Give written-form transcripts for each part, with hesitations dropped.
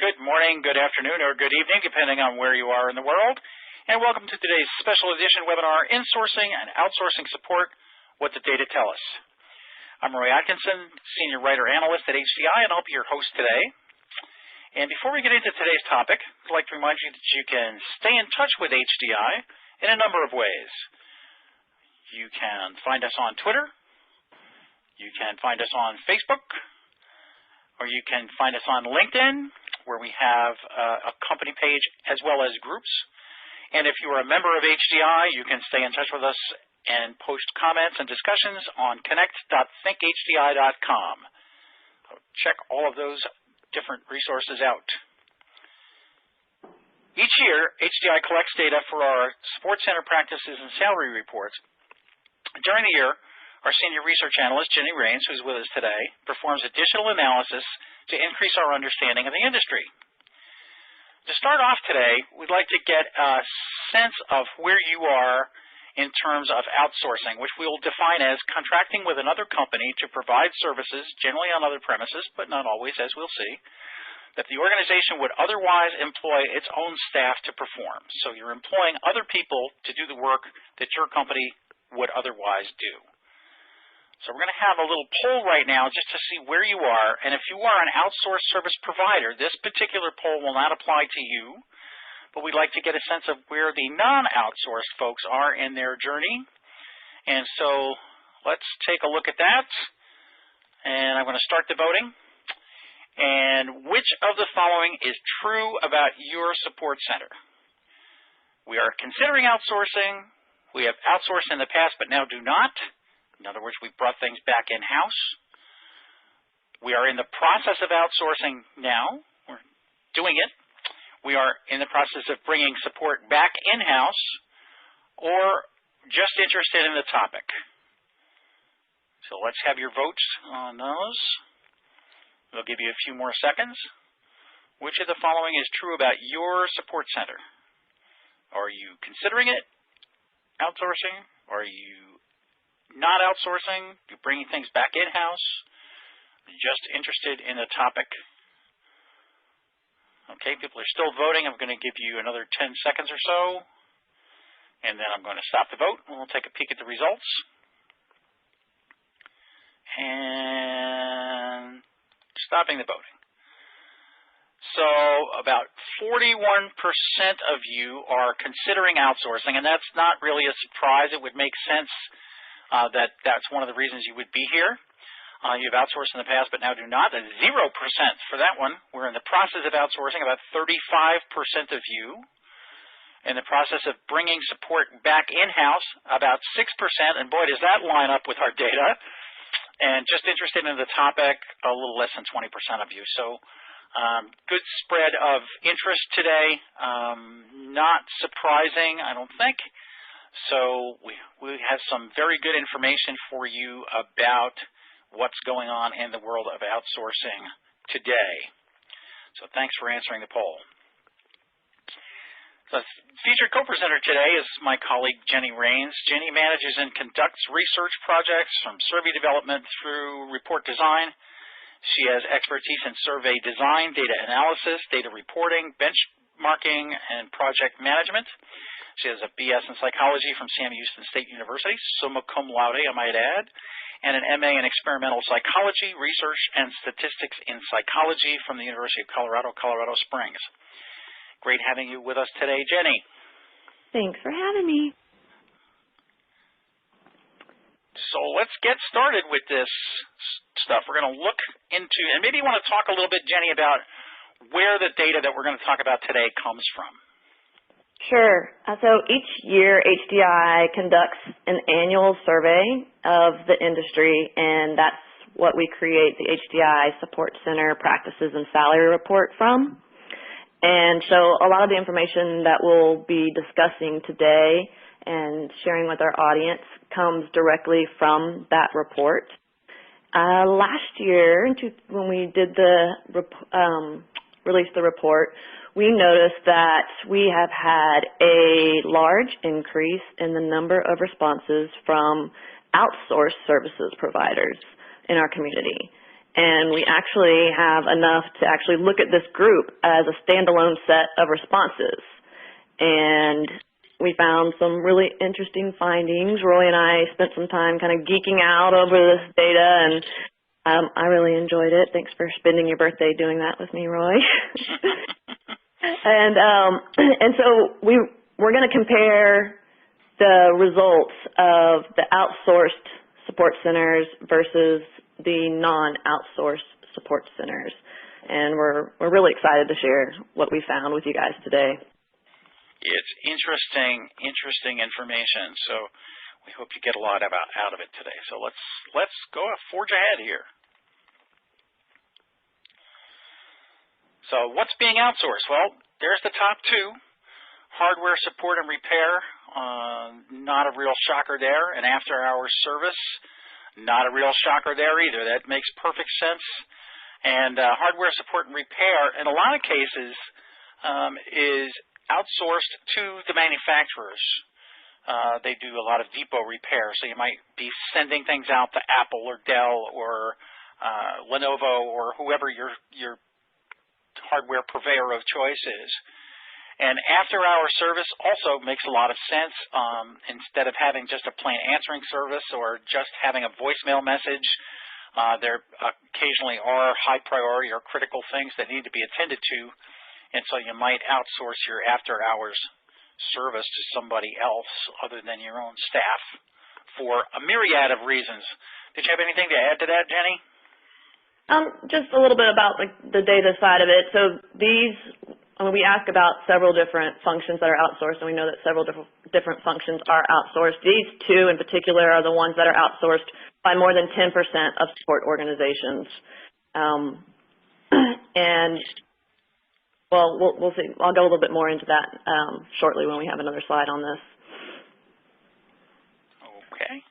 Good morning, good afternoon, or good evening, depending on where you are in the world. And welcome to today's special edition webinar, Insourcing and Outsourcing Support, What the Data Tell Us. I'm Roy Atkinson, Senior Writer Analyst at HDI, and I'll be your host today. And before we get into today's topic, I'd like to remind you that you can stay in touch with HDI in a number of ways. You can find us on Twitter, you can find us on Facebook, or you can find us on LinkedIn, where we have a company page as well as groups. And if you are a member of HDI, you can stay in touch with us and post comments and discussions on connect.thinkhdi.com. Check all of those different resources out. Each year, HDI collects data for our support center practices and salary reports. During the year, our senior research analyst, Jenny Rains, who's with us today, performs additional analysis to increase our understanding of the industry. To start off today, we'd like to get a sense of where you are in terms of outsourcing, which we will define as contracting with another company to provide services, generally on other premises, but not always, as we'll see, that the organization would otherwise employ its own staff to perform. So you're employing other people to do the work that your company would otherwise do. So we're going to have a little poll right now just to see where you are, and if you are an outsourced service provider, this particular poll will not apply to you, but we'd like to get a sense of where the non-outsourced folks are in their journey. And so let's take a look at that, and I'm going to start the voting. And which of the following is true about your support center? We are considering outsourcing. We have outsourced in the past but now do not. In other words, we've brought things back in-house. We are in the process of outsourcing now. We're doing it. We are in the process of bringing support back in-house, or just interested in the topic. So let's have your votes on those. We'll give you a few more seconds. Which of the following is true about your support center? Are you considering it outsourcing? Are you not outsourcing? You're bringing things back in-house? Just interested in the topic? Okay, people are still voting. I'm going to give you another 10 seconds or so, and then I'm going to stop the vote, and we'll take a peek at the results. And stopping the voting. So about 41% of you are considering outsourcing, and that's not really a surprise. It would make sense that's one of the reasons you would be here. You've outsourced in the past but now do not. 0% for that one. We're in the process of outsourcing. About 35% of you. In the process of bringing support back in-house, about 6%. And boy, does that line up with our data. And just interested in the topic, a little less than 20% of you. So good spread of interest today. Not surprising, I don't think. So we have some very good information for you about what's going on in the world of outsourcing today. So thanks for answering the poll. So featured co-presenter today is my colleague Jenny Rains. Jenny manages and conducts research projects from survey development through report design. She has expertise in survey design, data analysis, data reporting, benchmarking, and project management. She has a BS in psychology from Sam Houston State University, summa cum laude, I might add, and an MA in experimental psychology, research, and statistics in psychology from the University of Colorado, Colorado Springs. Great having you with us today, Jenny. Thanks for having me. So let's get started with this stuff. We're going to look into, and maybe you want to talk a little bit, Jenny, about where the data that we're going to talk about today comes from. Sure. So each year, HDI conducts an annual survey of the industry, and that's what we create the HDI Support Center Practices and Salary Report from. And so a lot of the information that we'll be discussing today and sharing with our audience comes directly from that report. Last year, when we did release the report, we noticed that we have had a large increase in the number of responses from outsourced services providers in our community. And we actually have enough to actually look at this group as a standalone set of responses. And we found some really interesting findings. Roy and I spent some time kind of geeking out over this data, and I really enjoyed it. Thanks for spending your birthday doing that with me, Roy. And so we're going to compare the results of the outsourced support centers versus the non-outsourced support centers. And we're really excited to share what we found with you guys today. It's interesting information. So we hope you get a lot out of it today. So let's go forge ahead here. So what's being outsourced? Well, there's the top two. Hardware support and repair, not a real shocker there. And after-hours service, not a real shocker there either. That makes perfect sense. And hardware support and repair, in a lot of cases, is outsourced to the manufacturers. They do a lot of depot repair, so you might be sending things out to Apple or Dell or Lenovo or whoever your hardware purveyor of choice is. And after-hour service also makes a lot of sense. Instead of having just a plain answering service or just having a voicemail message, there occasionally are high priority or critical things that need to be attended to, and so you might outsource your after-hours service to somebody else other than your own staff for a myriad of reasons. Did you have anything to add to that, Jenny? Just a little bit about the data side of it. So we ask about several different functions that are outsourced, and we know that several different functions are outsourced. These two in particular are the ones that are outsourced by more than 10% of support organizations. And, well, we'll see. I'll go a little bit more into that shortly when we have another slide on this. Okay.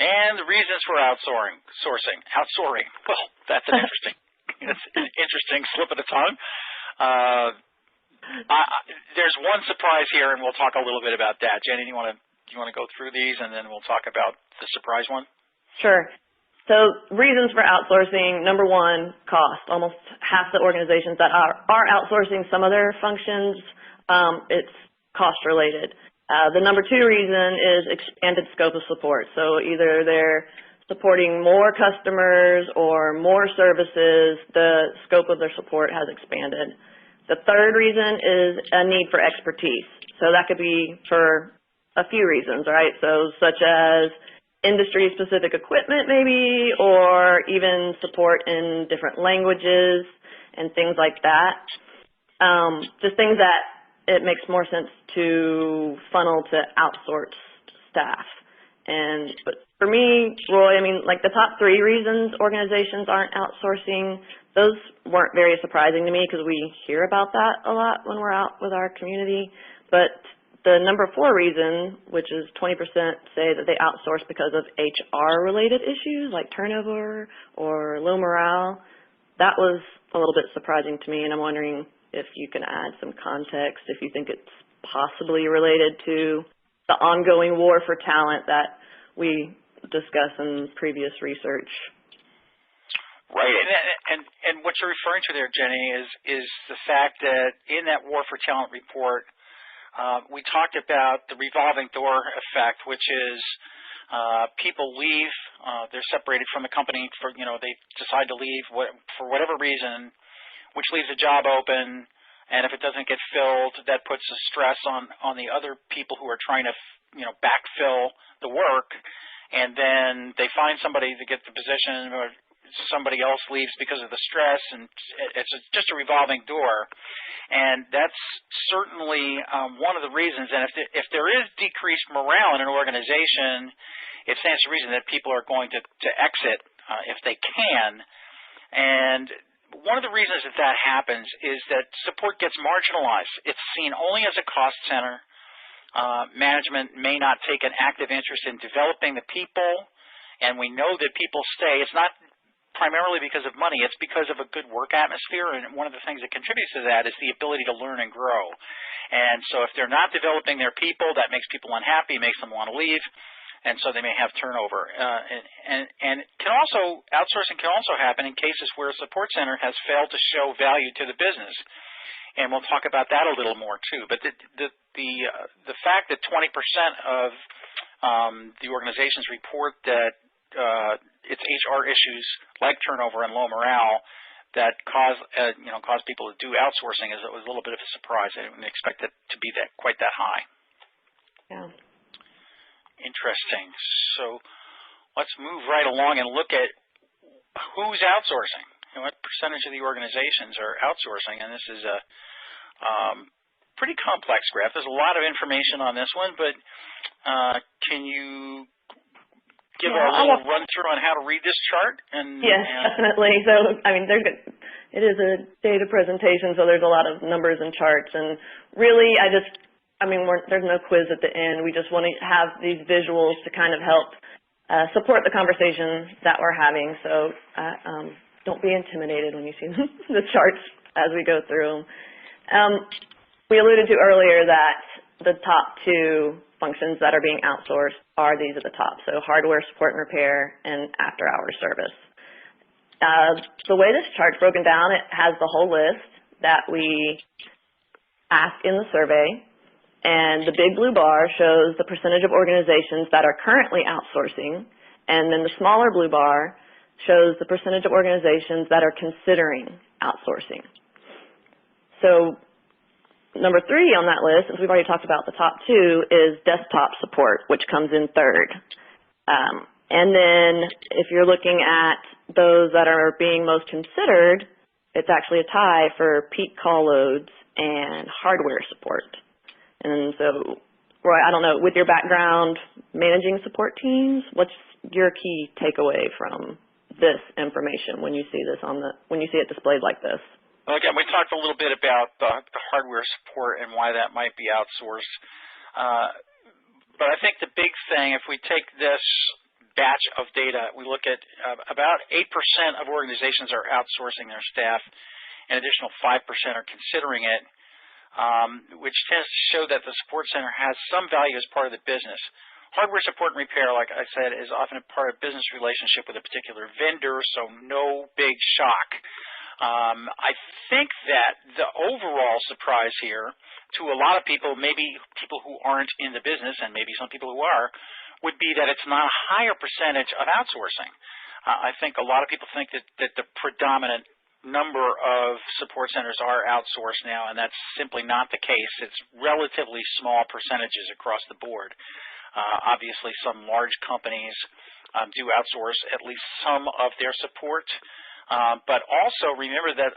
And the reasons for outsourcing. Well, that's an interesting. It's an interesting slip of the tongue. There's one surprise here, and we'll talk a little bit about that. Jenny, do you want to go through these, and then we'll talk about the surprise one? Sure. So reasons for outsourcing, number one, cost. Almost half the organizations that are outsourcing some of their functions, it's cost related. The number two reason is expanded scope of support. So either they're supporting more customers or more services, the scope of their support has expanded. The third reason is a need for expertise. So that could be for a few reasons, right? So such as industry-specific equipment maybe, or even support in different languages and things like that. Just things that it makes more sense to funnel to outsourced staff. But for me, Roy, I mean, like the top three reasons organizations aren't outsourcing, those weren't very surprising to me because we hear about that a lot when we're out with our community. But the number four reason, which is 20% say that they outsource because of HR-related issues like turnover or low morale, that was a little bit surprising to me, and I'm wondering if you can add some context, if you think it's possibly related to the ongoing war for talent that we discussed in previous research. Right, and what you're referring to there, Jenny, is the fact that in that war for talent report, we talked about the revolving door effect, which is people leave, they're separated from the company they decide to leave for whatever reason, which leaves a job open, and if it doesn't get filled, that puts a stress on the other people who are trying to backfill the work, and then they find somebody to get the position, or somebody else leaves because of the stress, and it's just a revolving door. And that's certainly one of the reasons. And if there is decreased morale in an organization, it stands to reason that people are going to exit if they can. And one of the reasons that happens is that support gets marginalized. It's seen only as a cost center. Management may not take an active interest in developing the people, and we know that people stay. It's not primarily because of money. It's because of a good work atmosphere, and one of the things that contributes to that is the ability to learn and grow. And so if they're not developing their people, that makes people unhappy, makes them want to leave. and so they may have turnover. And outsourcing can also happen in cases where a support center has failed to show value to the business. And we'll talk about that a little more too. But the fact that 20% of the organizations report that it's HR issues like turnover and low morale that cause people to do outsourcing is a little bit of a surprise. I didn't expect it to be quite that high. Yeah. Interesting. So let's move right along and look at who's outsourcing. What percentage of the organizations are outsourcing? And this is a pretty complex graph. There's a lot of information on this one, but can you give a little run through on how to read this chart? Yes, definitely. So, I mean, it is a data presentation, so there's a lot of numbers and charts. And really, there's no quiz at the end. We just want to have these visuals to kind of help support the conversation that we're having. So don't be intimidated when you see the charts as we go through them. We alluded to earlier that the top two functions that are being outsourced are these at the top, so hardware support and repair and after-hours service. The way this chart's broken down, it has the whole list that we asked in the survey, and the big blue bar shows the percentage of organizations that are currently outsourcing, and then the smaller blue bar shows the percentage of organizations that are considering outsourcing. So number 3 on that list, since we've already talked about the top 2, is desktop support, which comes in third. And then if you're looking at those that are being most considered, it's actually a tie for peak call loads and hardware support. And so, Roy, I don't know, with your background managing support teams, what's your key takeaway from this information when you see this when you see it displayed like this? Well, again, we talked a little bit about the hardware support and why that might be outsourced. But I think the big thing, if we take this batch of data, we look at about 8% of organizations are outsourcing their staff, an additional 5% are considering it, which tends to show that the support center has some value as part of the business. Hardware support and repair, like I said, is often a part of business relationship with a particular vendor, so no big shock. I think that the overall surprise here to a lot of people, maybe people who aren't in the business and maybe some people who are, would be that it's not a higher percentage of outsourcing. I think a lot of people think that the predominant number of support centers are outsourced now, and that's simply not the case. It's relatively small percentages across the board. Obviously, some large companies do outsource at least some of their support. But also remember that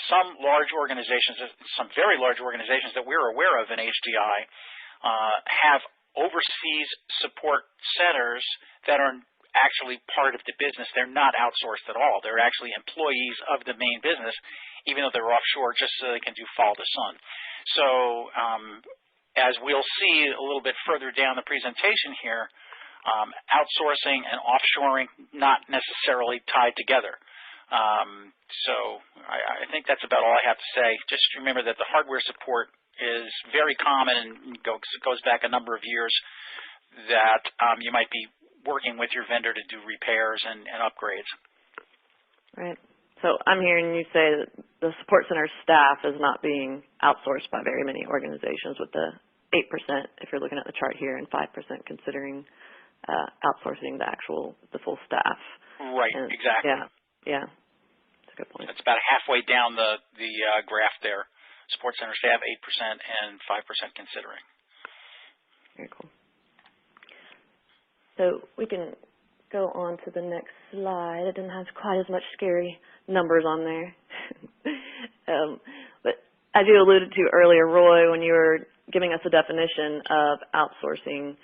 some large organizations, some very large organizations that we're aware of in HDI, have overseas support centers that are actually part of the business. They're not outsourced at all. They're actually employees of the main business, even though they're offshore, just so they can do follow the sun. So as we'll see a little bit further down the presentation here, outsourcing and offshoring not necessarily tied together. So I think that's about all I have to say. Just remember that the hardware support is very common and goes back a number of years, that you might be working with your vendor to do repairs and upgrades. Right. So I'm hearing you say that the support center staff is not being outsourced by very many organizations, with the 8% if you're looking at the chart here, and 5% considering outsourcing the full staff. Right, and, exactly. Yeah, that's a good point. It's about halfway down the graph there. Support center staff 8% and 5% considering. Very cool. So we can go on to the next slide. It didn't have quite as much scary numbers on there. But as you alluded to earlier, Roy, when you were giving us a definition of outsourcing,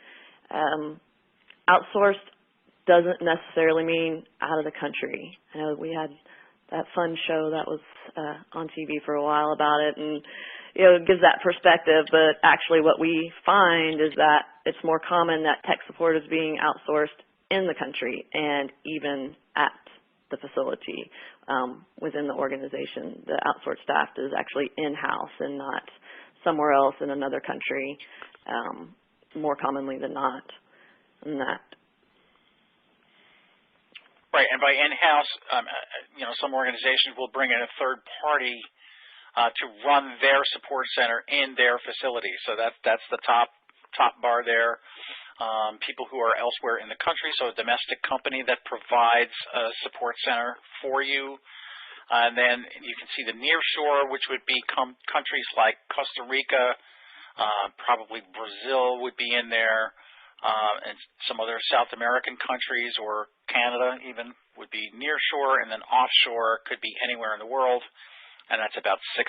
outsourced doesn't necessarily mean out of the country. I know we had that fun show that was on TV for a while about it, and it gives that perspective, but actually what we find is that it's more common that tech support is being outsourced in the country and even at the facility within the organization. The outsourced staff is actually in-house and not somewhere else in another country, more commonly than not. in that. Right, and by in-house, some organizations will bring in a third party to run their support center in their facility. So that's the top bar there. People who are elsewhere in the country, so a domestic company that provides a support center for you. And then you can see the near shore, which would be countries like Costa Rica, probably Brazil would be in there. And some other South American countries or Canada even would be near shore, and then offshore could be anywhere in the world, and that's about 6%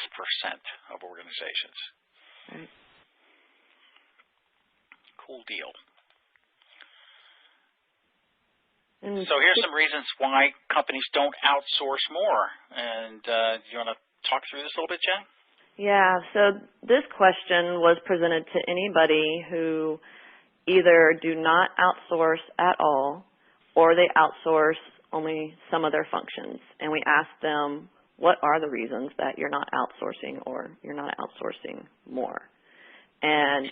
of organizations. Right. Cool deal. And so here's some reasons why companies don't outsource more, and do you want to talk through this a little bit, Jen? Yeah, so this question was presented to anybody who either do not outsource at all or they outsource only some of their functions. And we asked them, what are the reasons that you're not outsourcing or you're not outsourcing more? And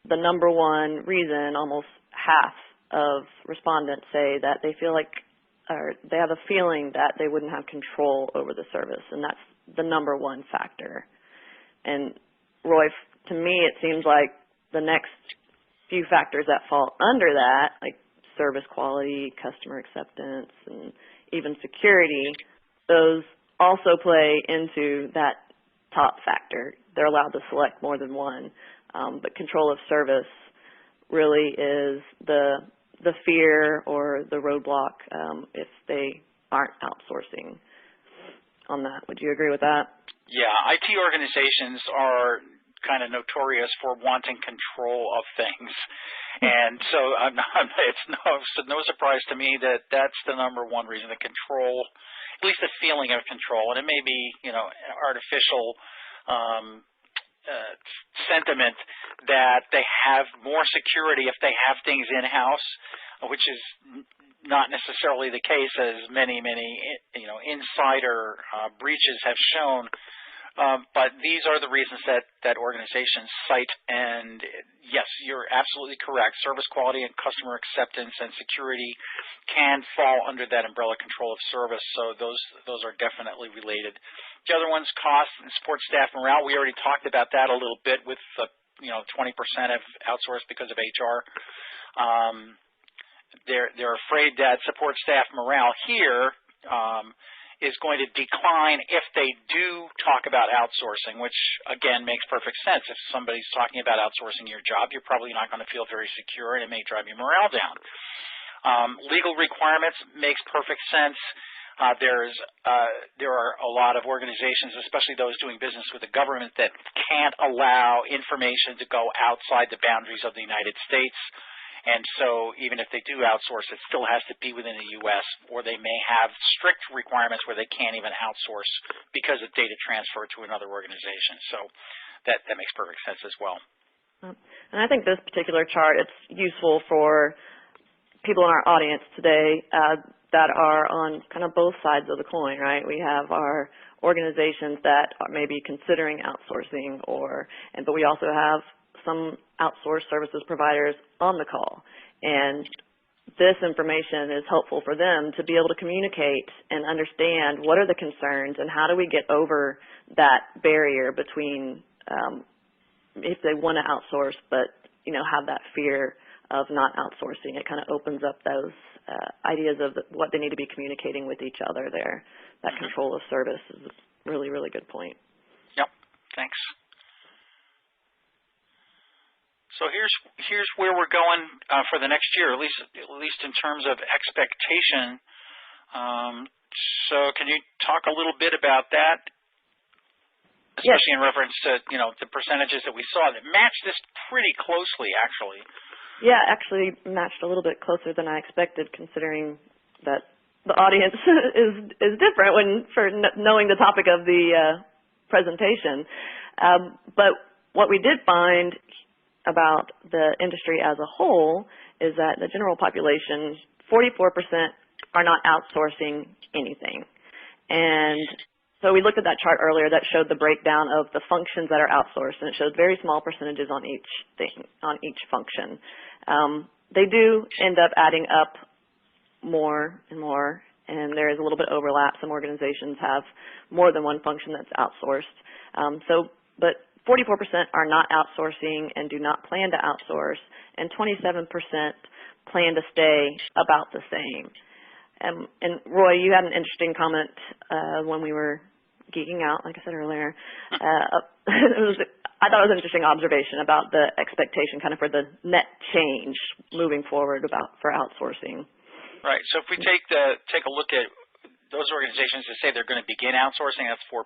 the number one reason, almost half of respondents say that they feel like, or they have a feeling that they wouldn't have control over the service, and that's the number one factor. And Roy, to me, it seems like the next few factors that fall under that, like service quality, customer acceptance, and even security, those also play into that top factor. They're allowed to select more than one, but control of service really is the fear or the roadblock if they aren't outsourcing on that. Would you agree with that? Yeah, IT organizations are kind of notorious for wanting control of things. And so it's no surprise to me that that's the number one reason, the control, at least the feeling of control. And it may be, artificial sentiment that they have more security if they have things in-house, which is not necessarily the case, as many insider breaches have shown. But these are the reasons that organizations cite, and yes, you're absolutely correct. Service quality and customer acceptance and security can fall under that umbrella, control of service, so those are definitely related. The other one's cost and support staff morale. We already talked about that a little bit with 20% have outsourced because of HR. They're afraid that support staff morale here is going to decline if they do talk about outsourcing, which, again, makes perfect sense. If somebody's talking about outsourcing your job, you're probably not going to feel very secure, and it may drive your morale down. Legal requirements makes perfect sense. There are a lot of organizations, especially those doing business with the government, that can't allow information to go outside the boundaries of the United States. And so even if they do outsource, it still has to be within the U.S., or they may have strict requirements where they can't even outsource because of data transfer to another organization. So that makes perfect sense as well. And I think this particular chart, it's useful for people in our audience today that are on kind of both sides of the coin, right? We have our organizations that are maybe considering outsourcing, but we also have some outsourced services providers on the call. And this information is helpful for them to be able to communicate and understand what are the concerns and how do we get over that barrier between if they want to outsource but have that fear of not outsourcing. It kind of opens up those ideas of what they need to be communicating with each other there. That control of service is a really, really good point. Yep, thanks. So here's where we're going for the next year, at least in terms of expectation. So can you talk a little bit about that, especially in reference to the percentages that we saw that matched this pretty closely, actually? Yeah, actually matched a little bit closer than I expected, considering that the audience is different for knowing the topic of the presentation. But what we did find about the industry as a whole is that the general population, 44% are not outsourcing anything. And so we looked at that chart earlier that showed the breakdown of the functions that are outsourced, and it showed very small percentages on each thing, on each function. they do end up adding up more and more, and there is a little bit of overlap. Some organizations have more than one function that's outsourced. But 44% are not outsourcing and do not plan to outsource, and 27% plan to stay about the same. And Roy, you had an interesting comment when we were geeking out, like I said earlier. I thought it was an interesting observation about the expectation kind of for the net change moving forward for outsourcing. Right. So if we take a look at those organizations that say they're going to begin outsourcing, that's 4%.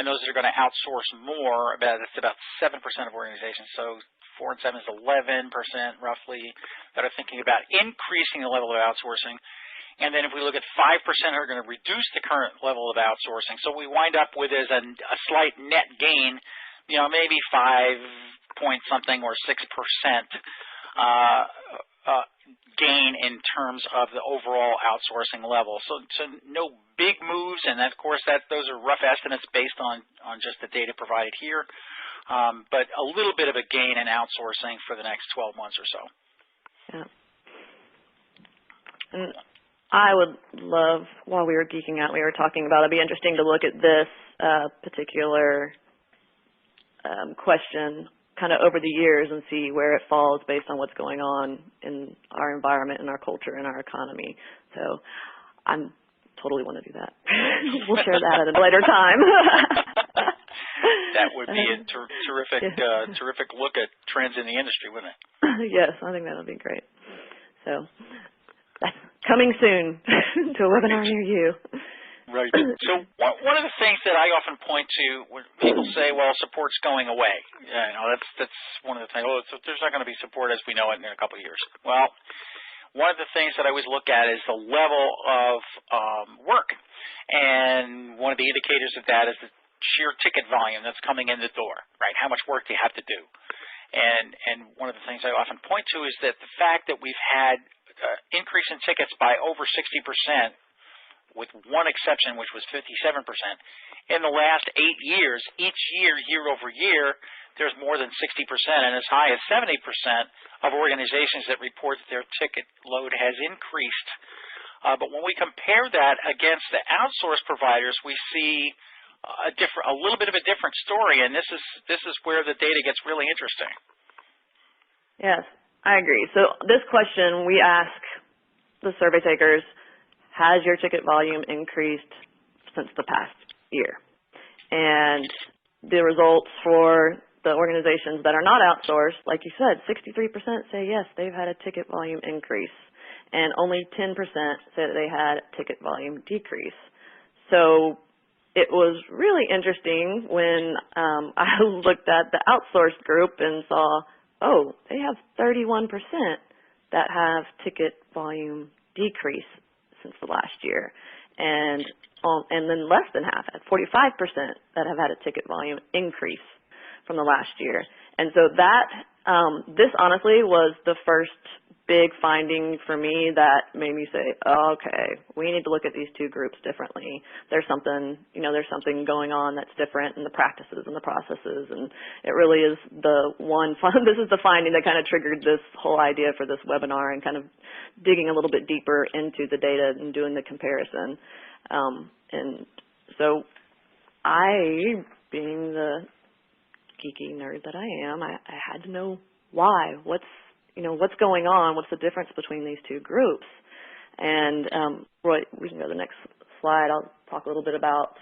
And those that are going to outsource more, that's about 7% of organizations. So 4 and 7 is 11% roughly that are thinking about increasing the level of outsourcing. And then if we look at 5% are going to reduce the current level of outsourcing. So we wind up with a slight net gain, maybe 5 point something or 6% gain in terms of the overall outsourcing level. So no big moves, and of course those are rough estimates based on just the data provided here, but a little bit of a gain in outsourcing for the next 12 months or so. Yeah. And I would love, while we were geeking out, we were talking about, it'd be interesting to look at this particular question kind of over the years and see where it falls based on what's going on in our environment, in our culture, in our economy. So I totally want to do that. We'll share that at a later time. That would be a terrific look at trends in the industry, wouldn't it? Yes, I think that would be great. So that's coming soon to a webinar near you. Right. So one of the things that I often point to when people say, well, support's going away, that's one of the things, there's not going to be support as we know it in a couple of years. Well, one of the things that I always look at is the level of work. And one of the indicators of that is the sheer ticket volume that's coming in the door, right? How much work do you have to do? And one of the things I often point to is that the fact that we've had increase in tickets by over 60%, with one exception, which was 57%. In the last 8 years, each year, year over year, there's more than 60% and as high as 70% of organizations that report that their ticket load has increased. But when we compare that against the outsourced providers, we see a little bit of a different story, and this is where the data gets really interesting. Yes, I agree. So this question we ask the survey takers, has your ticket volume increased since the past year? And the results for the organizations that are not outsourced, like you said, 63% say yes, they've had a ticket volume increase, and only 10% say that they had a ticket volume decrease. So it was really interesting when I looked at the outsourced group and saw, oh, they have 31% that have ticket volume decrease since the last year, and then less than half, at 45%, that have had a ticket volume increase from the last year. And so that, this honestly was the first big finding for me that made me say, oh, okay, we need to look at these two groups differently. There's something, there's something going on that's different in the practices and the processes, and it really is this is the finding that kind of triggered this whole idea for this webinar and kind of digging a little bit deeper into the data and doing the comparison. And so I, being the geeky nerd that I am, I had to know why. What's going on? What's the difference between these two groups? And Roy, we can go to the next slide. I'll talk a little bit about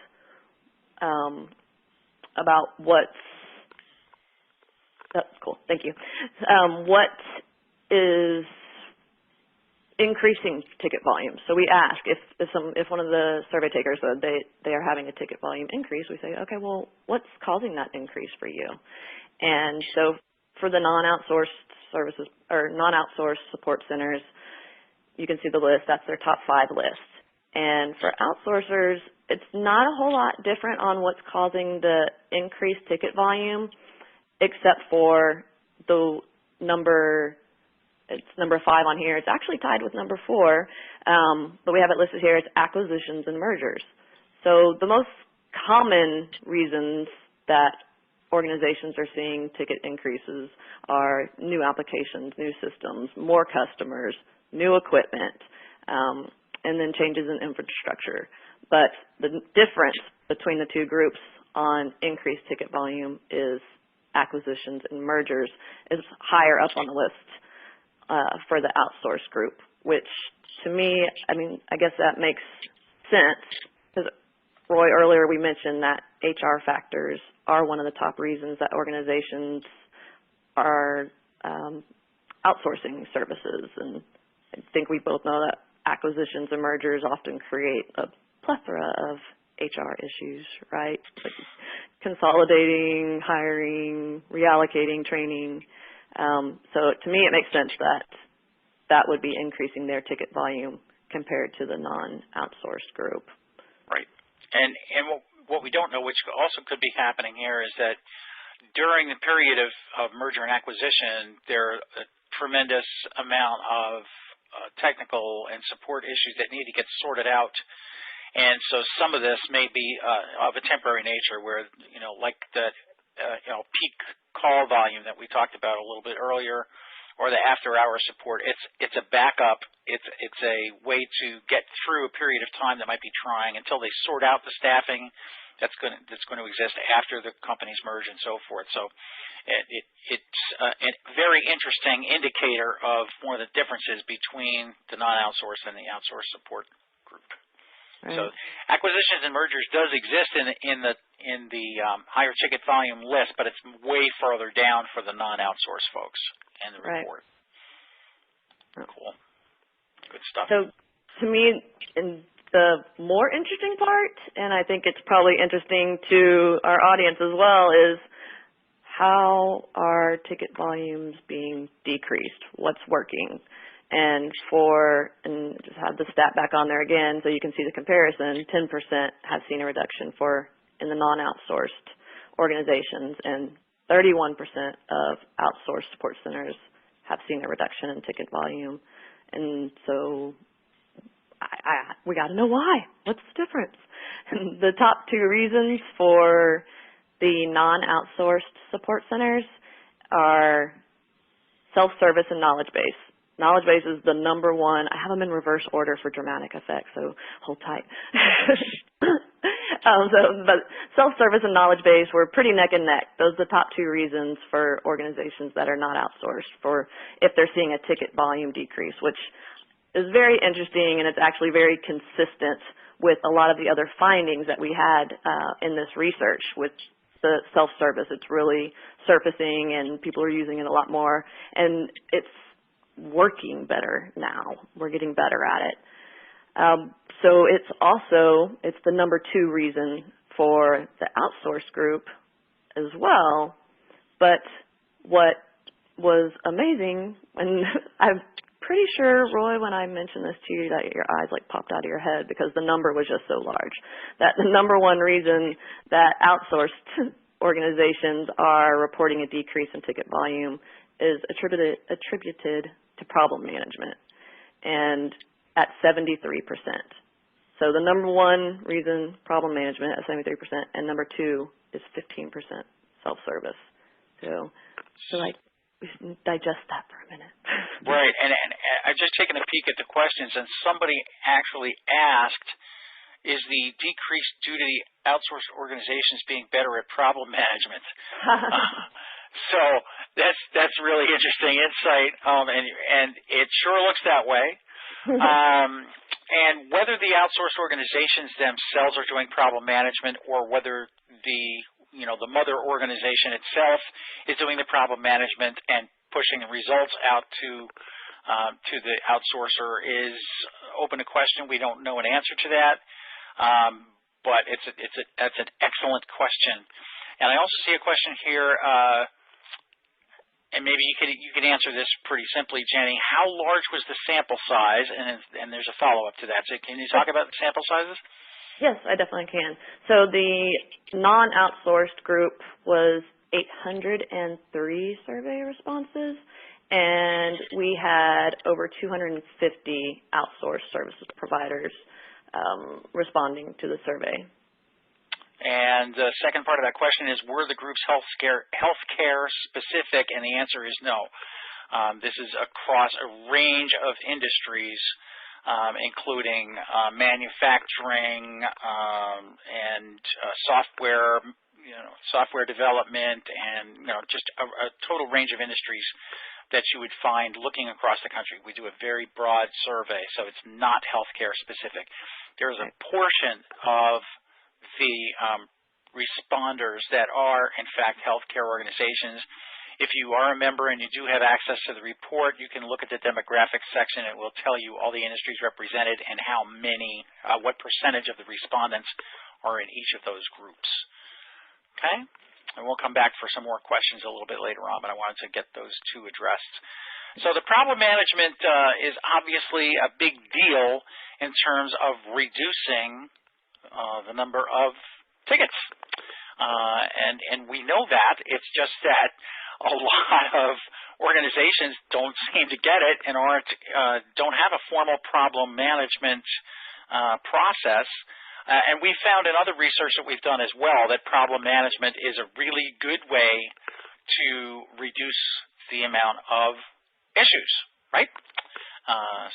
what's. That's cool. Thank you. What is increasing ticket volume? So we ask if one of the survey takers said they are having a ticket volume increase, we say, okay, well, what's causing that increase for you? And so for the non-outsourced services or non-outsourced support centers, you can see the list. That's their top 5 list. And for outsourcers, it's not a whole lot different on what's causing the increased ticket volume, except for the number. It's number 5 on here. It's actually tied with number 4, but we have it listed here. It's acquisitions and mergers. So the most common reasons that organizations are seeing ticket increases are new applications, new systems, more customers, new equipment, and then changes in infrastructure. But the difference between the two groups on increased ticket volume is acquisitions and mergers is higher up on the list for the outsource group, which to me, I mean, I guess that makes sense because Roy, earlier we mentioned that HR factors are one of the top reasons that organizations are outsourcing services, and I think we both know that acquisitions and mergers often create a plethora of HR issues, right? Like consolidating, hiring, reallocating, training. So to me, it makes sense that that would be increasing their ticket volume compared to the non-outsourced group. Right. And what we don't know, which also could be happening here, is that during the period of merger and acquisition, there are a tremendous amount of technical and support issues that need to get sorted out. And so some of this may be of a temporary nature where, like the peak call volume that we talked about a little bit earlier, or the after-hour support. It's a backup. It's a way to get through a period of time that might be trying until they sort out the staffing that's going to exist after the companies merge and so forth. So it's a very interesting indicator of one of the differences between the non-outsourced and the outsourced support group. Right. So acquisitions and mergers does exist in the higher ticket volume list, but it's way further down for the non-outsourced folks in the report. Right. Cool. Good stuff. So to me, the more interesting part, and I think it's probably interesting to our audience as well, is how are ticket volumes being decreased? What's working? And just have the stat back on there again so you can see the comparison, 10% have seen a reduction in the non-outsourced organizations, and 31% of outsourced support centers have seen a reduction in ticket volume. And so we got to know why. What's the difference? And the top two reasons for the non-outsourced support centers are self-service and knowledge base. Knowledge base is the number one. I have them in reverse order for dramatic effect, so hold tight. But self-service and knowledge base were pretty neck and neck. Those are the top two reasons for organizations that are not outsourced for if they're seeing a ticket volume decrease, which is very interesting, and it's actually very consistent with a lot of the other findings that we had in this research with the self-service. It's really surfacing, and people are using it a lot more, and it's working better now. We're getting better at it. So it's the number two reason for the outsourced group as well. But what was amazing, and I'm pretty sure, Roy, when I mentioned this to you, that your eyes popped out of your head because the number was just so large, that the number one reason that outsourced organizations are reporting a decrease in ticket volume is attributed to problem management, and at 73%. So the number one reason, problem management, at 73%, and number two is 15% self-service. So we should digest that for a minute. Right, and I've just taken a peek at the questions, and somebody actually asked, is the decrease due to the outsourced organizations being better at problem management? So that's really interesting insight, and it sure looks that way. And whether the outsourced organizations themselves are doing problem management, or whether the mother organization itself is doing the problem management and pushing the results out to the outsourcer is open to question. We don't know an answer to that, but that's an excellent question. And I also see a question here. And maybe you could answer this pretty simply, Jenny. How large was the sample size? And there's a follow-up to that. So can you talk about the sample sizes? Yes, I definitely can. So the non-outsourced group was 803 survey responses, and we had over 250 outsourced services providers responding to the survey. And the second part of that question is, were the groups healthcare specific? And the answer is no. This is across a range of industries, including manufacturing and software, software development, and just a total range of industries that you would find looking across the country. We do a very broad survey, so it's not healthcare specific. There's a portion of the responders that are, in fact, healthcare organizations. If you are a member and you do have access to the report, you can look at the demographics section. It will tell you all the industries represented and how many, what percentage of the respondents are in each of those groups. Okay? And we'll come back for some more questions a little bit later on, but I wanted to get those two addressed. So the problem management is obviously a big deal in terms of reducing the number of tickets. And we know that. It's just that a lot of organizations don't seem to get it and don't have a formal problem management process. And we found in other research that we've done as well that problem management is a really good way to reduce the amount of issues, right?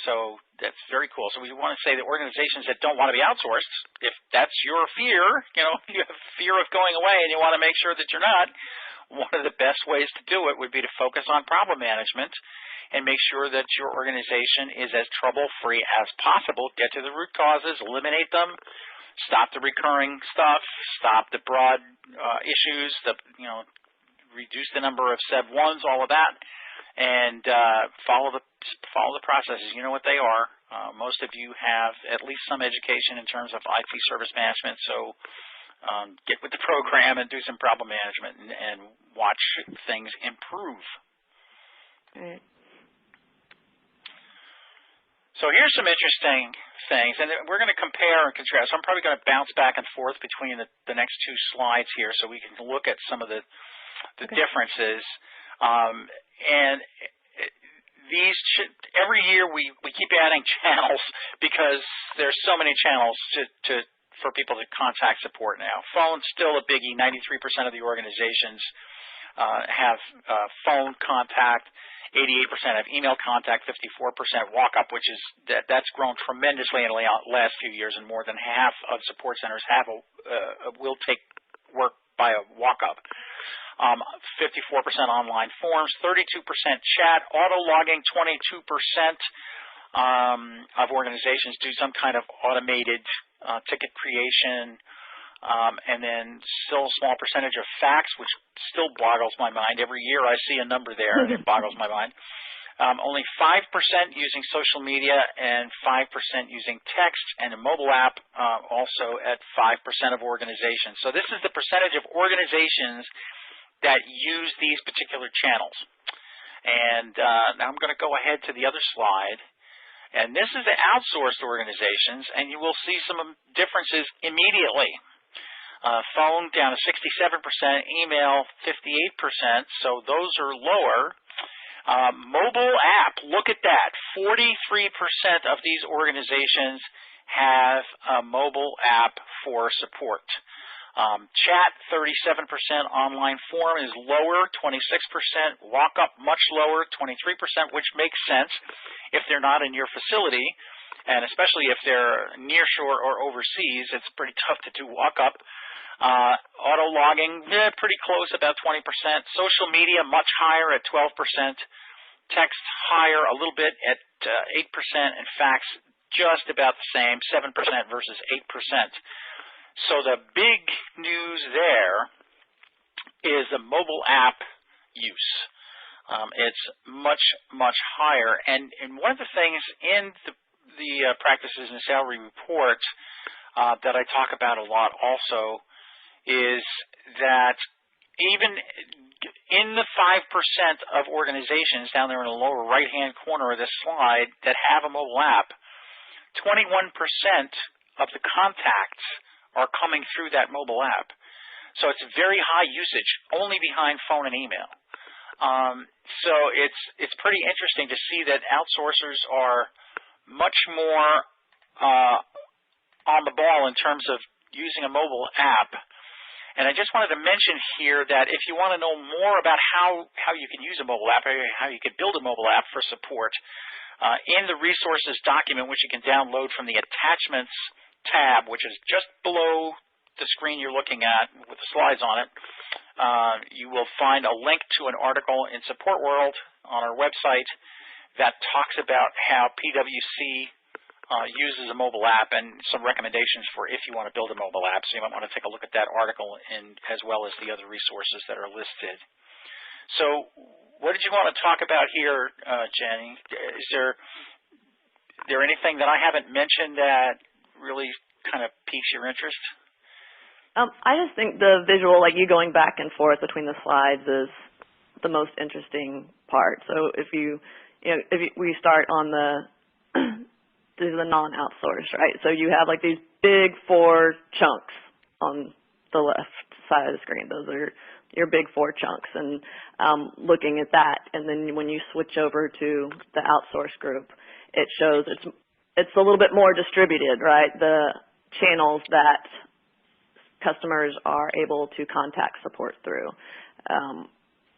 So that's very cool. So we want to say that organizations that don't want to be outsourced, if that's your fear, you have fear of going away and you want to make sure that you're not, one of the best ways to do it would be to focus on problem management and make sure that your organization is as trouble-free as possible. Get to the root causes, eliminate them, stop the recurring stuff, stop the broad issues, reduce the number of SEB 1s, all of that, and follow the processes. You know what they are. Most of you have at least some education in terms of IT service management, so get with the program and do some problem management and watch things improve. Right. So here's some interesting things, and we're going to compare and contrast. So I'm probably going to bounce back and forth between the next two slides here so we can look at some of the differences. And these every year we keep adding channels because there's so many channels for people to contact support now. Phone's still a biggie. 93% of the organizations have phone contact. 88% have email contact, 54% walk-up, which is that's grown tremendously in the last few years, and more than half of support centers will take work by a walk-up. 54% online forms, 32% chat, auto-logging, 22% of organizations do some kind of automated ticket creation, and then still a small percentage of fax, which still boggles my mind. Every year I see a number there, and it boggles my mind. Only 5% using social media and 5% using text, and a mobile app also at 5% of organizations. So this is the percentage of organizations that use these particular channels. And now I'm going to go ahead to the other slide. And this is the outsourced organizations, and you will see some differences immediately. Phone down to 67%, email 58%, so those are lower. Mobile app, look at that. 43% of these organizations have a mobile app for support. Chat, 37%. Online form is lower, 26%. Walk-up, much lower, 23%, which makes sense if they're not in your facility, and especially if they're nearshore or overseas. It's pretty tough to do walk-up. Auto-logging, pretty close, about 20%. Social media, much higher at 12%. Text, higher a little bit at 8%. And fax, just about the same, 7% versus 8%. So the big news there is the mobile app use. It's much, much higher. And one of the things in the practices and salary report that I talk about a lot also is that even in the 5% of organizations down there in the lower right-hand corner of this slide that have a mobile app, 21% of the contacts are coming through that mobile app. So it's very high usage, only behind phone and email. So it's pretty interesting to see that outsourcers are much more on the ball in terms of using a mobile app And I just wanted to mention here that if you want to know more about how you can use a mobile app, or how you can build a mobile app for support, in the resources document, which you can download from the attachments tab, which is just below the screen you're looking at with the slides on it, you will find a link to an article in Support World on our website that talks about how PwC uses a mobile app and some recommendations for if you want to build a mobile app. So you might want to take a look at that article as well as the other resources that are listed. So what did you want to talk about here, Jenny? Is there anything that I haven't mentioned that really kind of piques your interest? I just think the visual, like you going back and forth between the slides, is the most interesting part. So if we start on these are the non-outsourced, right? So you have like these big 4 chunks on the left side of the screen. Those are your big 4 chunks, and looking at that, and then when you switch over to the outsourced group, it shows it's a little bit more distributed, right? The channels that customers are able to contact support through,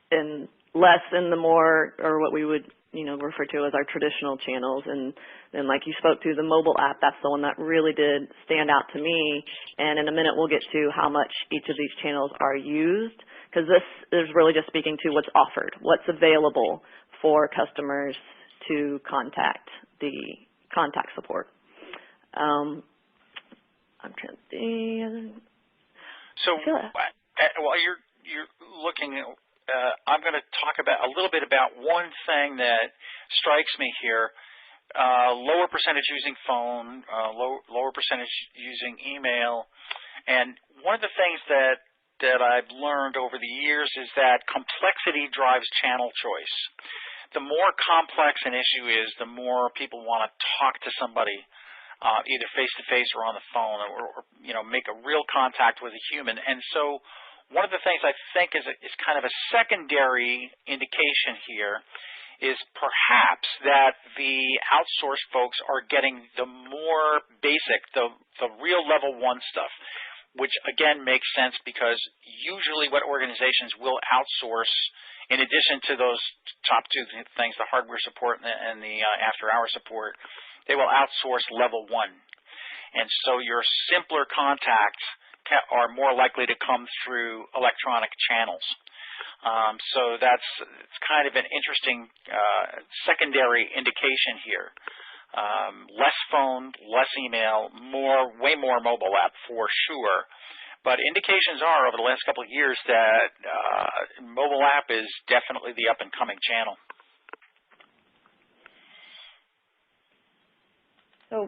and less in the more, or what we would refer to as our traditional channels. And then, like you spoke to, the mobile app, that's the one that really did stand out to me. And in a minute, we'll get to how much each of these channels are used, because this is really just speaking to what's offered, what's available for customers to contact support. I'm trying to see. So while you're looking, I'm going to talk about a little bit about one thing that strikes me here. Lower percentage using phone, lower percentage using email. And one of the things that I've learned over the years is that complexity drives channel choice. The more complex an issue is, the more people want to talk to somebody, either face-to-face or on the phone, or make a real contact with a human. And so one of the things I think is kind of a secondary indication here is perhaps that the outsourced folks are getting the more basic, the real level 1 stuff, which again makes sense because usually what organizations will outsource, in addition to those top 2 things, the hardware support and the after-hour support, they will outsource level 1. And so your simpler contacts are more likely to come through electronic channels. So it's kind of an interesting secondary indication here. Less phone, less email, way more mobile app for sure. But indications are over the last couple of years that mobile app is definitely the up-and-coming channel. So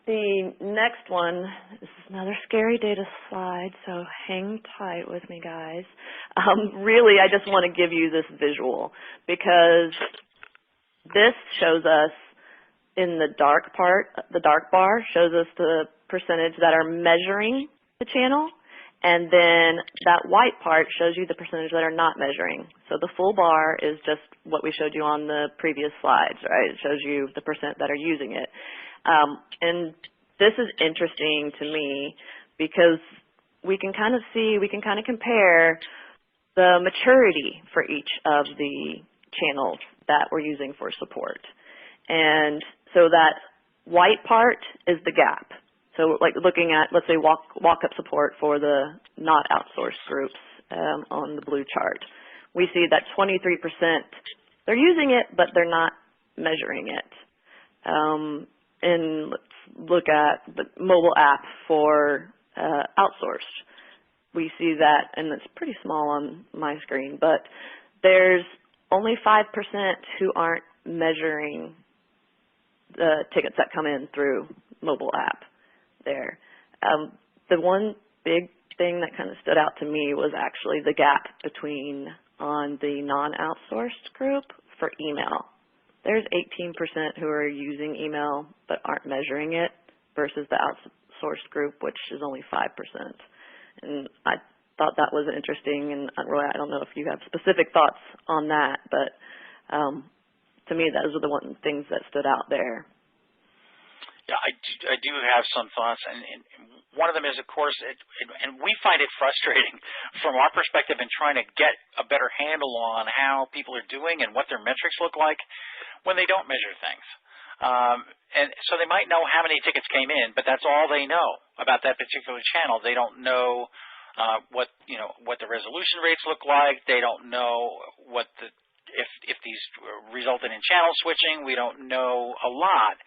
the next one, this is another scary data slide, so hang tight with me, guys. Really, I just want to give you this visual because this shows us in the dark part, the dark bar shows us the percentage that are measuring the channel, and then that white part shows you the percentage that are not measuring. So the full bar is just what we showed you on the previous slides, right? It shows you the percent that are using it. And this is interesting to me because we can kind of compare the maturity for each of the channels that we're using for support. And so that white part is the gap. So like looking at, let's say, walk-up support for the not outsourced groups on the blue chart. We see that 23%, they're using it, but they're not measuring it. And let's look at the mobile app for outsourced. We see that, and it's pretty small on my screen, but there's only 5% who aren't measuring the tickets that come in through mobile app there. The one big thing that kind of stood out to me was actually the gap between on the non-outsourced group for email. There's 18% who are using email but aren't measuring it versus the outsourced group, which is only 5%. And I thought that was interesting, and Roy, I don't know if you have specific thoughts on that, but to me, those are the things that stood out there. Yeah, I do have some thoughts, and One of them is, of course, and we find it frustrating from our perspective in trying to get a better handle on how people are doing and what their metrics look like when they don't measure things. And so they might know how many tickets came in, but that's all they know about that particular channel. They don't know what the resolution rates look like. They don't know if these resulted in channel switching. We don't know a lot,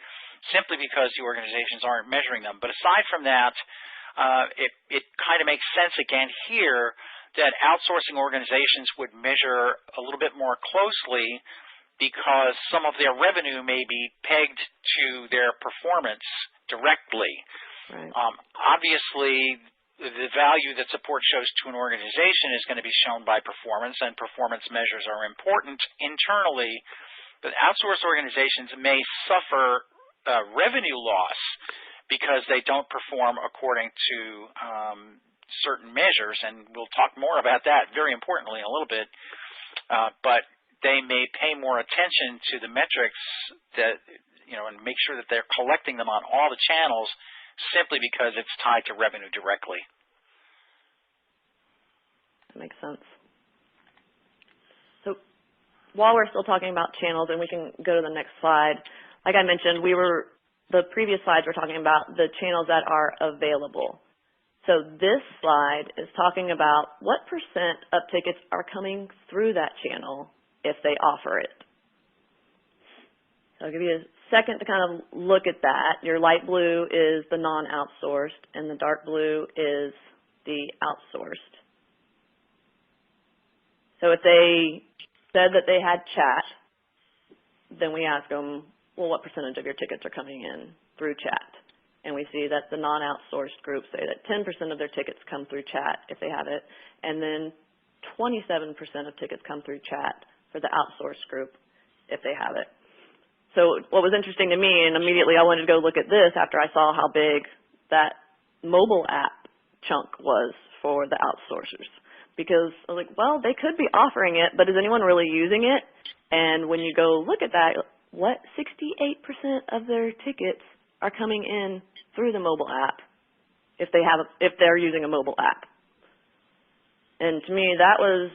simply because the organizations aren't measuring them. But aside from that, it kind of makes sense again here that outsourcing organizations would measure a little bit more closely, because some of their revenue may be pegged to their performance directly. Right. Obviously, the value that support shows to an organization is going to be shown by performance, and performance measures are important internally. But outsourced organizations may suffer revenue loss because they don't perform according to certain measures, and we'll talk more about that very importantly in a little bit. But they may pay more attention to the metrics that, and make sure that they're collecting them on all the channels, simply because it's tied to revenue directly. That makes sense. So while we're still talking about channels, and we can go to the next slide, like I mentioned, the previous slides were talking about the channels that are available. So this slide is talking about what percent of tickets are coming through that channel if they offer it. So I'll give you a second to kind of look at that. Your light blue is the non-outsourced, and the dark blue is the outsourced. So if they said that they had chat, then we ask them, well, what percentage of your tickets are coming in through chat? And we see that the non-outsourced group say that 10% of their tickets come through chat if they have it, and then 27% of tickets come through chat for the outsourced group if they have it. So what was interesting to me, and immediately I wanted to go look at this after I saw how big that mobile app chunk was for the outsourcers. Because I was like, well, they could be offering it, but is anyone really using it? And when you go look at that, 68% of their tickets are coming in through the mobile app if they're using a mobile app. And to me, that was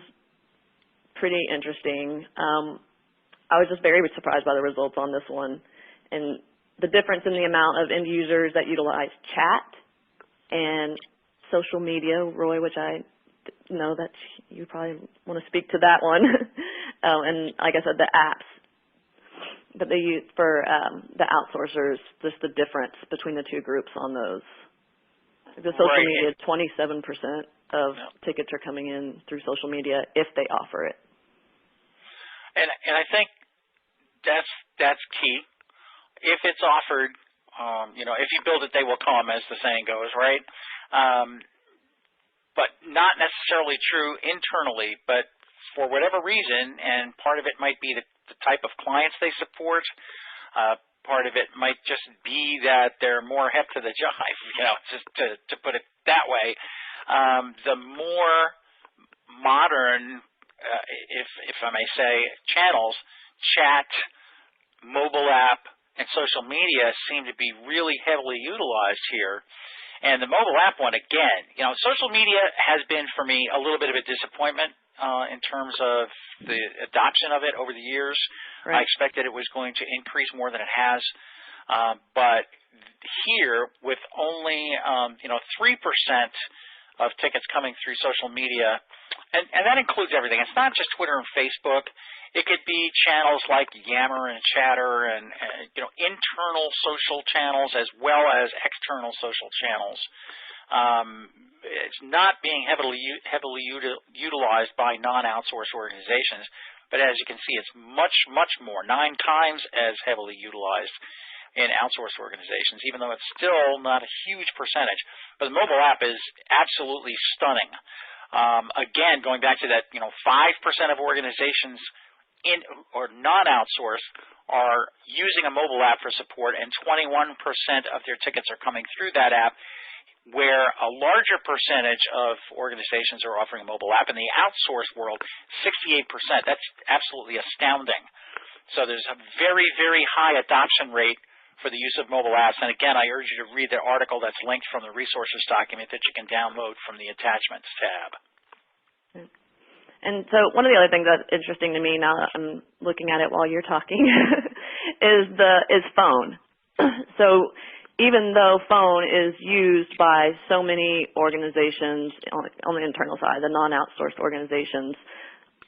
pretty interesting. I was just very surprised by the results on this one, and the difference in the amount of end users that utilize chat and social media. Roy, which I know that you probably want to speak to that one, and like I said, the apps that they use for the outsourcers, just the difference between the two groups on those. The social media, 27% of tickets are coming in through social media if they offer it. And I think that's key. If it's offered, if you build it, they will come, as the saying goes, right? But not necessarily true internally, but for whatever reason, and part of it might be the type of clients they support, part of it might just be that they're more hip to the jive, just to put it that way. The more modern, if I may say, channels, chat, mobile app, and social media seem to be really heavily utilized here. And the mobile app one, again, social media has been for me a little bit of a disappointment in terms of the adoption of it over the years. Right. I expected it was going to increase more than it has. But here, with only 3% of tickets coming through social media, and that includes everything. It's not just Twitter and Facebook. It could be channels like Yammer and Chatter and internal social channels as well as external social channels. It's not being heavily utilized by non-outsourced organizations, but as you can see, it's much, much more, 9 times as heavily utilized in outsourced organizations, even though it's still not a huge percentage. But the mobile app is absolutely stunning. Again, going back to that, 5% of organizations or non-outsourced are using a mobile app for support, and 21% of their tickets are coming through that app, where a larger percentage of organizations are offering a mobile app. In the outsourced world, 68%. That's absolutely astounding. So there's a very, very high adoption rate for the use of mobile apps. And again, I urge you to read the article that's linked from the resources document that you can download from the attachments tab. And so one of the other things that's interesting to me now that I'm looking at it while you're talking is phone. So even though phone is used by so many organizations on the internal side, the non-outsourced organizations,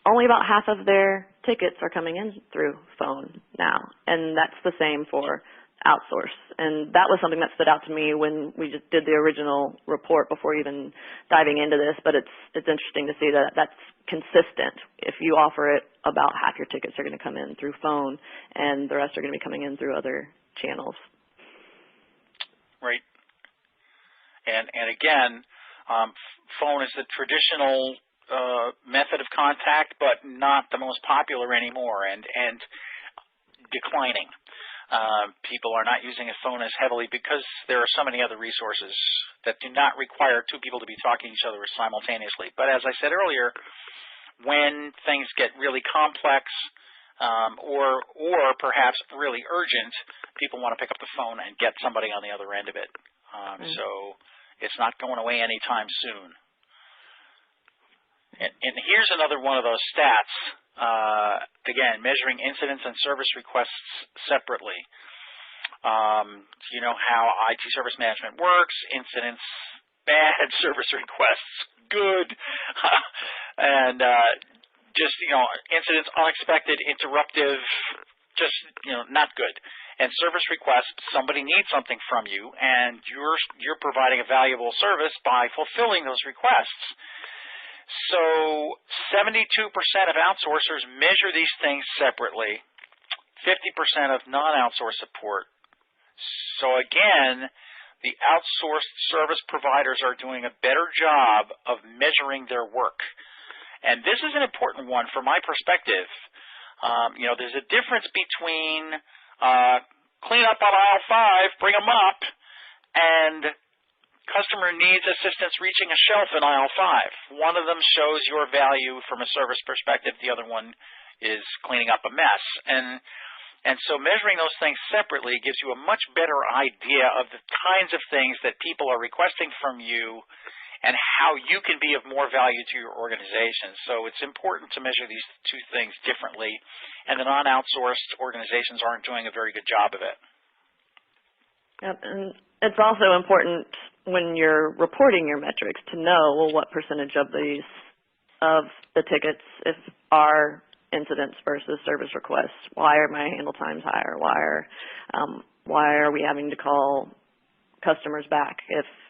only about half of their tickets are coming in through phone now, and that's the same for outsource. And that was something that stood out to me when we just did the original report before even diving into this, but it's interesting to see that that's consistent. If you offer it, about half your tickets are going to come in through phone, and the rest are going to be coming in through other channels. Right. And again, phone is the traditional method of contact, but not the most popular anymore, and declining. People are not using a phone as heavily because there are so many other resources that do not require two people to be talking to each other simultaneously. But as I said earlier, when things get really complex or perhaps really urgent, people want to pick up the phone and get somebody on the other end of it. So it's not going away anytime soon. And here's another one of those stats. Again, measuring incidents and service requests separately. You know how IT service management works. Incidents, bad. Service requests, good. And just, incidents, unexpected, interruptive, just, not good. And service requests, somebody needs something from you, and you're providing a valuable service by fulfilling those requests. So 72% of outsourcers measure these things separately, 50% of non-outsourced support. So again, the outsourced service providers are doing a better job of measuring their work. And this is an important one from my perspective. There's a difference between clean up on aisle 5, bring them up, and customer needs assistance reaching a shelf in aisle 5. One of them shows your value from a service perspective. The other one is cleaning up a mess. And so measuring those things separately gives you a much better idea of the kinds of things that people are requesting from you and how you can be of more value to your organization. So it's important to measure these two things differently, and the non-outsourced organizations aren't doing a very good job of it. Yep, and it's also important when you're reporting your metrics to know, well, what percentage of the tickets are incidents versus service requests. Why are my handle times higher? Why are we having to call customers back?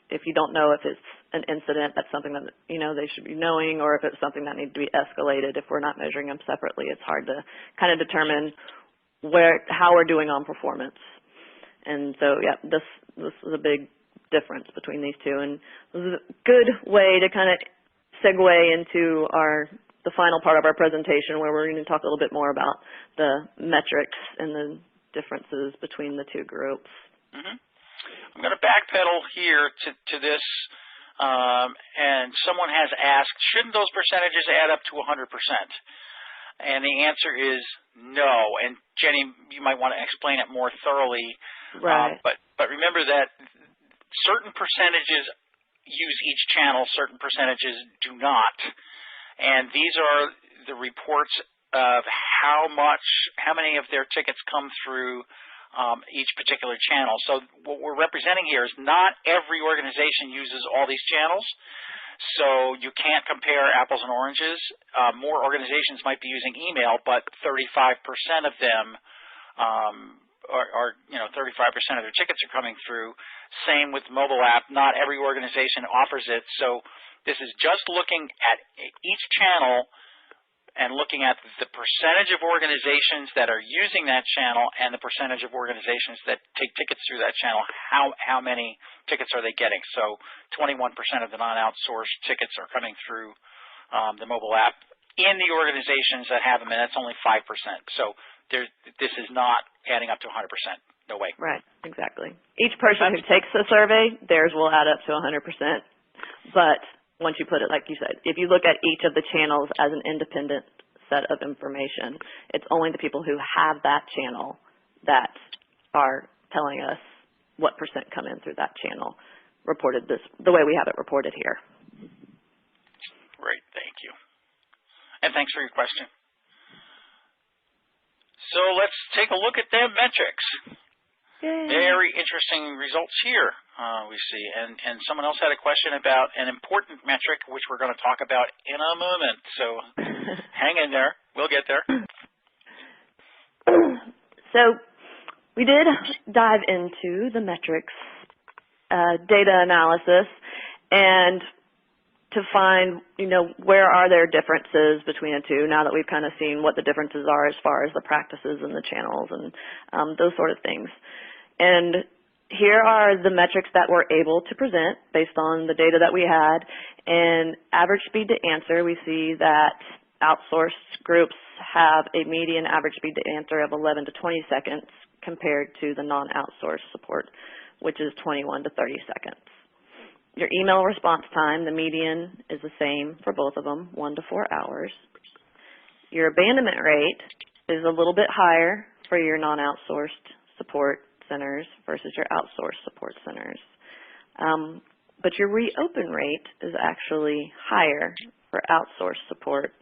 If you don't know if it's an incident, that's something that they should be knowing, or if it's something that needs to be escalated. If we're not measuring them separately, it's hard to kind of determine how we're doing on performance. And so, yeah, this is a big difference between these two, and this is a good way to kind of segue into the final part of our presentation, where we're going to talk a little bit more about the metrics and the differences between the two groups. Mm-hmm. I'm going to backpedal here to this, and someone has asked, shouldn't those percentages add up to 100%? And the answer is no. And Jenny, you might want to explain it more thoroughly. Right. But remember that certain percentages use each channel, certain percentages do not. And these are the reports of how many of their tickets come through each particular channel. So what we're representing here is not every organization uses all these channels. So you can't compare apples and oranges. More organizations might be using email, but 35% of them are 35% of their tickets are coming through. Same with mobile app. Not every organization offers it. So this is just looking at each channel and looking at the percentage of organizations that are using that channel and the percentage of organizations that take tickets through that channel. How many tickets are they getting? So 21% of the non-outsourced tickets are coming through the mobile app in the organizations that have them, and that's only 5%. So this is not adding up to 100%. No way. Right, exactly. Each person who takes the survey, theirs will add up to 100%. But once you put it, like you said, if you look at each of the channels as an independent set of information, it's only the people who have that channel that are telling us what percent come in through that channel, reported the way we have it reported here. Great, thank you. And thanks for your question. So let's take a look at their metrics. Yay. Very interesting results here we see. And someone else had a question about an important metric, which we're going to talk about in a moment. So hang in there. We'll get there. So we did dive into the metrics data analysis and to find, where are there differences between the two now that we've kind of seen what the differences are as far as the practices and the channels and those sort of things. And here are the metrics that we're able to present based on the data that we had. And average speed to answer, we see that outsourced groups have a median average speed to answer of 11 to 20 seconds compared to the non-outsourced support, which is 21 to 30 seconds. Your email response time, the median is the same for both of them, 1 to 4 hours. Your abandonment rate is a little bit higher for your non-outsourced support centers versus your outsourced support centers. But your reopen rate is actually higher for outsourced support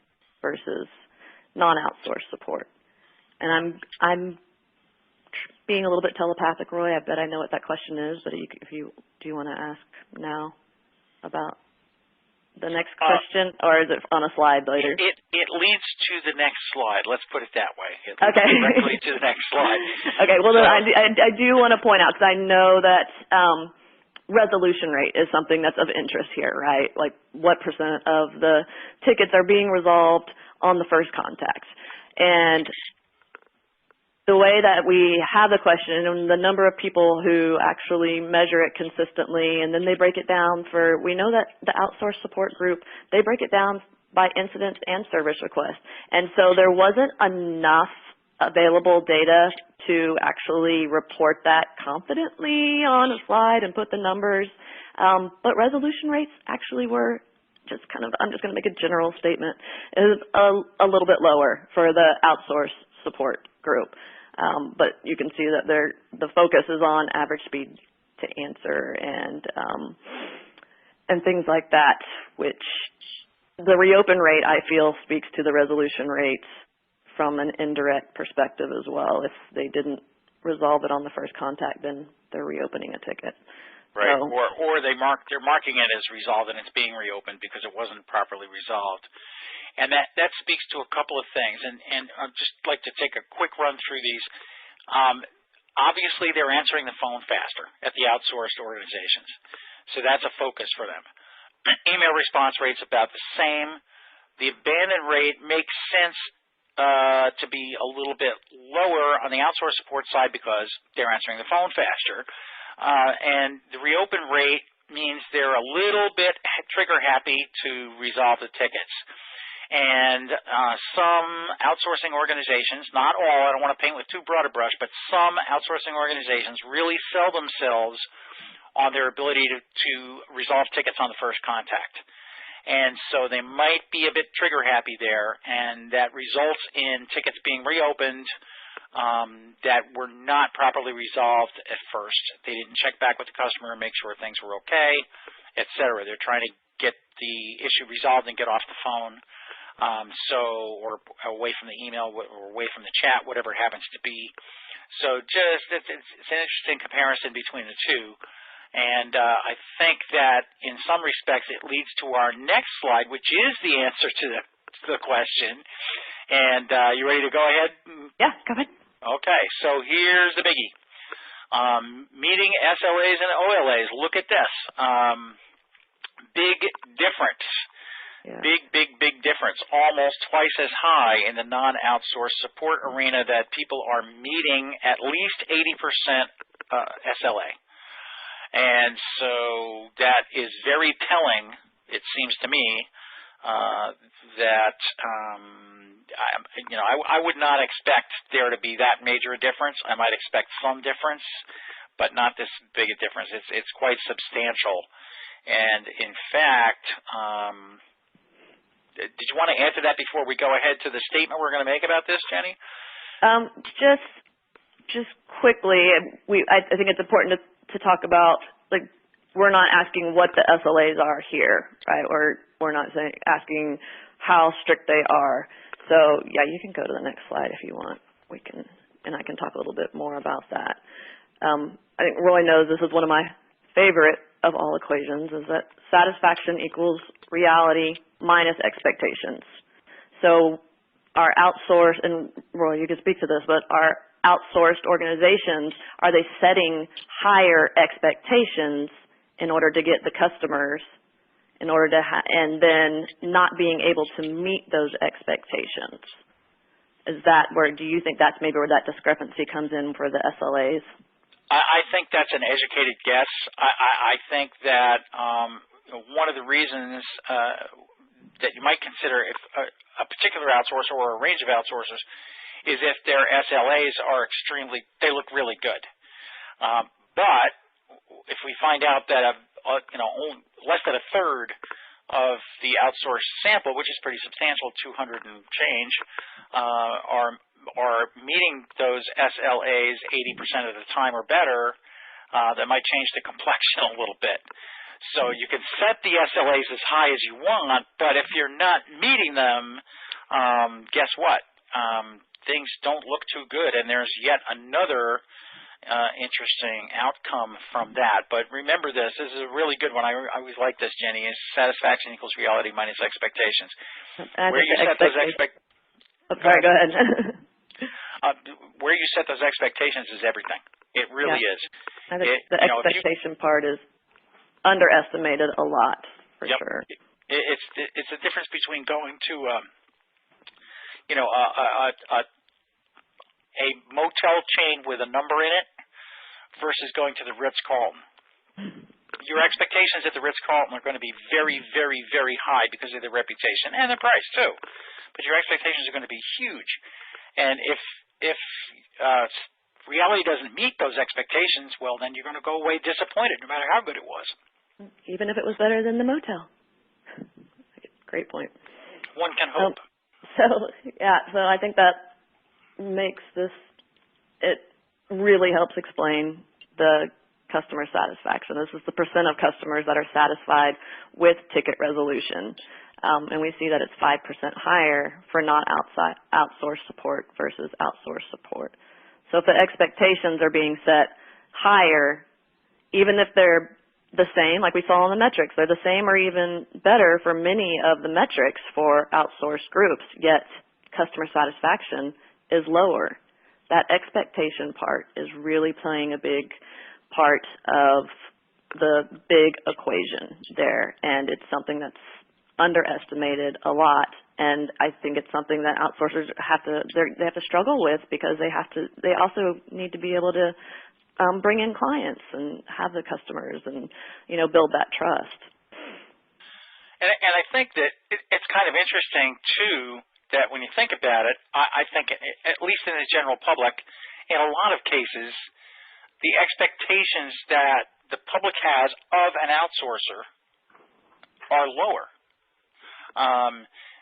versus non-outsourced support. And I'm being a little bit telepathic, Roy. I bet I know what that question is, but do you want to ask now about the next question, or is it on a slide later? It leads to the next slide. Let's put it that way. It leads okay. directly to the next slide. Okay. Well, then I do want to point out, because I know that resolution rate is something that's of interest here, right? Like what percent of the tickets are being resolved on the first contact. And the way that we have the question and the number of people who actually measure it consistently, and then they break it down for, we know that the outsourced support group, they break it down by incidents and service requests. And so there wasn't enough available data to actually report that confidently on a slide and put the numbers. But resolution rates actually were just kind of, I'm just going to make a general statement, is a little bit lower for the outsourced support group. But you can see that the focus is on average speed to answer and things like that, which the reopen rate, I feel, speaks to the resolution rates from an indirect perspective as well. If they didn't resolve it on the first contact, then they're reopening a ticket. Right, so, or they're marking it as resolved and it's being reopened because it wasn't properly resolved. And that speaks to a couple of things, and I'd just like to take a quick run through these. Obviously, they're answering the phone faster at the outsourced organizations, so that's a focus for them. Email response rate's about the same. The abandon rate makes sense to be a little bit lower on the outsourced support side because they're answering the phone faster. And the reopen rate means they're a little bit trigger happy to resolve the tickets. And some outsourcing organizations, not all, I don't want to paint with too broad a brush, but some outsourcing organizations really sell themselves on their ability to resolve tickets on the first contact. And so they might be a bit trigger happy there, and that results in tickets being reopened that were not properly resolved at first. They didn't check back with the customer and make sure things were okay, et cetera. They're trying to get the issue resolved and get off the phone. Or away from the email or away from the chat, whatever it happens to be. So just it's an interesting comparison between the two. And I think that in some respects it leads to our next slide, which is the answer to the question. And you ready to go ahead? Yeah, go ahead. Okay, so here's the biggie. Meeting SLAs and OLAs. Look at this. Big difference. Yeah. Big difference. Almost twice as high in the non-outsourced support arena that people are meeting at least 80% SLA. And so that is very telling, it seems to me, that I would not expect there to be that major a difference. I might expect some difference, but not this big a difference. It's quite substantial. And in fact, did you want to add to that before we go ahead to the statement we're going to make about this, Jenny? Just just quickly, I think it's important to talk about, like, we're not asking what the SLAs are here, right? Or we're not asking how strict they are. So yeah, you can go to the next slide if you want. We can, and I can talk a little bit more about that. I think Roy knows this is one of my favorite of all equations, is that satisfaction equals reality minus expectations. So our outsourced, and Roy, you can speak to this, but our outsourced organizations, are they setting higher expectations in order to get the customers, in order to and then not being able to meet those expectations? Is that where, do you think that's maybe where that discrepancy comes in for the SLAs? I think that's an educated guess. I think that one of the reasons that you might consider if a particular outsourcer or a range of outsourcers is if their SLAs are they look really good. But if we find out that less than a third of the outsourced sample, which is pretty substantial, 200 and change, are meeting those SLAs 80% of the time or better, that might change the complexion a little bit. So you can set the SLAs as high as you want, but if you're not meeting them, guess what? Things don't look too good, and there's yet another interesting outcome from that. But remember this is a really good one. I always like this, Jenny, is satisfaction equals reality minus expectations. Where you set those sorry, go ahead. Where you set those expectations is everything. It really is. I think the expectation part is underestimated a lot, for sure. It's the difference between going to a motel chain with a number in it versus going to the Ritz-Carlton. Your expectations at the Ritz-Carlton are going to be very, very, very high because of their reputation and the price too. But your expectations are going to be huge. And if reality doesn't meet those expectations, well, then you're going to go away disappointed no matter how good it was. Even if it was better than the motel. Great point. One can hope. So I think that makes this, it really helps explain the customer satisfaction. This is the percent of customers that are satisfied with ticket resolution. And we see that it's 5% higher for not outsourced support versus outsourced support. So if the expectations are being set higher, even if they're the same, like we saw on the metrics, they're the same or even better for many of the metrics for outsourced groups, yet customer satisfaction is lower. That expectation part is really playing a big part of the big equation there, and it's something that's underestimated a lot. And I think it's something that outsourcers have to struggle with, because they also need to be able to bring in clients and have the customers and build that trust. And I think that it's kind of interesting too that when you think about it, I think at least in the general public, in a lot of cases, the expectations that the public has of an outsourcer are lower.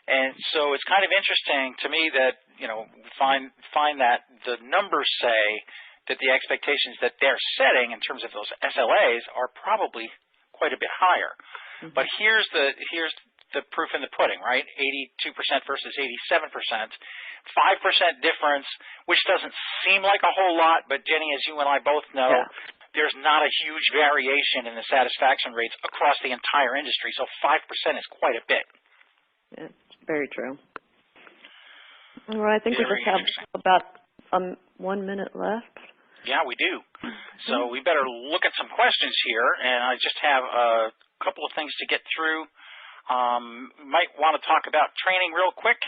And so it's kind of interesting to me that, find that the numbers say that the expectations that they're setting in terms of those SLAs are probably quite a bit higher. Mm-hmm. But here's the proof in the pudding, right? 82% versus 87%. 5% difference, which doesn't seem like a whole lot, but Jenny, as you and I both know, there's not a huge variation in the satisfaction rates across the entire industry. So 5% is quite a bit. Yeah, very true. All right, I think we just have about 1 minute left. Yeah, we do. So we better look at some questions here, and I just have a couple of things to get through. Might want to talk about training real quick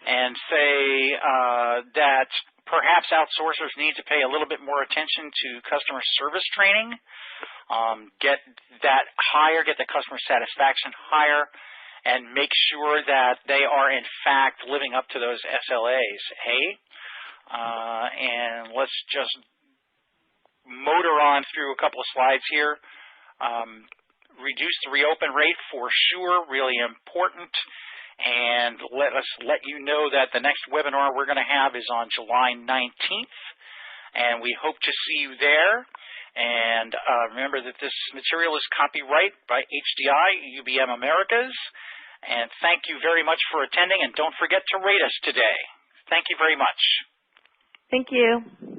and say that perhaps outsourcers need to pay a little bit more attention to customer service training, get that higher, get the customer satisfaction higher, and make sure that they are, in fact, living up to those SLAs. And let's just motor on through a couple of slides here. Reduce the reopen rate for sure, really important. And let you know that the next webinar we're going to have is on July 19th. and we hope to see you there. And remember that this material is copyright by HDI, UBM Americas. And thank you very much for attending, and don't forget to rate us today. Thank you very much. Thank you.